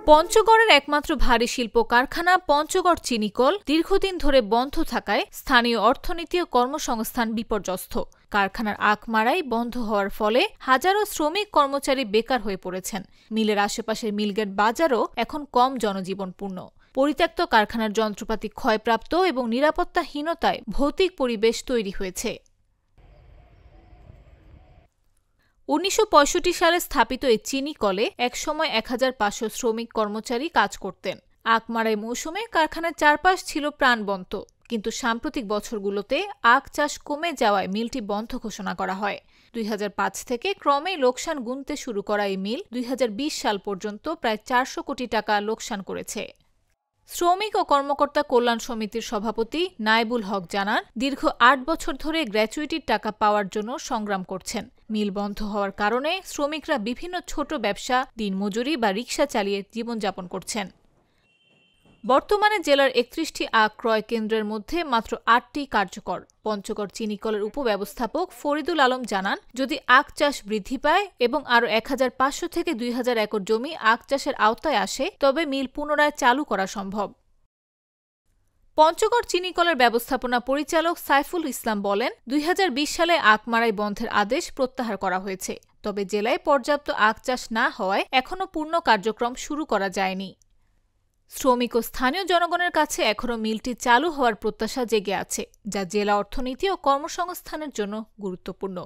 পঞ্চগড়ের একমাত্র ভারী শিল্প কারখানা পঞ্চগড় চিনিকল দীর্ঘদিন ধরে বন্ধ থাকায় স্থানীয় অর্থনীতি ও কর্মসংস্থান বিপর্যস্ত। কারখানার আখমারাই বন্ধ হওয়ার ফলে হাজারো শ্রমিক কর্মচারী বেকার হয়ে পড়েছেন। মিলের আশেপাশের মিলগেট বাজারও এখন কম জনজীবনপূর্ণ। পরিত্যক্ত কারখানার যন্ত্রপাতি ক্ষয়প্রাপ্ত এবং নিরাপত্তাহীনতায় ভৌতিক পরিবেশ তৈরি হয়েছে। ১৯৬৫ সালে স্থাপিত এই চিনি কলে একসময় ১৫০০ শ্রমিক কর্মচারী কাজ করতেন। আখমারাই মৌসুমে কারখানার চারপাশ ছিল প্রাণবন্ত, কিন্তু সাম্প্রতিক বছরগুলোতে আখ চাষ কমে যাওয়ায় মিলটি বন্ধ ঘোষণা করা হয়। ২০০৫ থেকে ক্রমেই লোকসান গুনতে শুরু করা এই মিল ২০২০ সাল পর্যন্ত প্রায় ৪০০ কোটি টাকা লোকসান করেছে। শ্রমিক ও কর্মকর্তা কল্যাণ সমিতির সভাপতি নায়েবুল হক জানান, দীর্ঘ ৮ বছর ধরে গ্র্যাচুইটির টাকা পাওয়ার জন্য সংগ্রাম করছেন। মিল বন্ধ হওয়ার কারণে শ্রমিকরা বিভিন্ন ছোট ব্যবসা, দিনমজুরি বা রিকশা চালিয়ে জীবনযাপন করছেন। বর্তমানে জেলার ৩১টি আখ ক্রয় কেন্দ্রের মধ্যে মাত্র ৮টি কার্যকর। পঞ্চগড় চিনিকলের উপব্যবস্থাপক ফরিদুল আলম জানান, যদি আখ চাষ বৃদ্ধি পায় এবং আরও ১৫০০ থেকে ২০০০ একর জমি আখ চাষের আওতায় আসে, তবে মিল পুনরায় চালু করা সম্ভব। পঞ্চগড় চিনিকলের ব্যবস্থাপনা পরিচালক সাইফুল ইসলাম বলেন, ২০২০ সালে আখমারাই বন্ধের আদেশ প্রত্যাহার করা হয়েছে, তবে জেলায় পর্যাপ্ত আখ চাষ না হওয়ায় এখনও পূর্ণ কার্যক্রম শুরু করা যায়নি। শ্রমিক ও স্থানীয় জনগণের কাছে এখনও মিলটি চালু হওয়ার প্রত্যাশা জেগে আছে, যা জেলা অর্থনীতি ও কর্মসংস্থানের জন্য গুরুত্বপূর্ণ।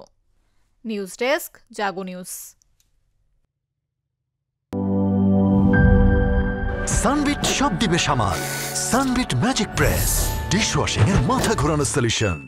নিউজ ডেস্ক, জাগো নিউজ। সানবিট সব দিবে সামাল। সানবিট ম্যাজিক প্রেস ডিশওয়াশিং এর মাথা ঘোরানো সলিউশন।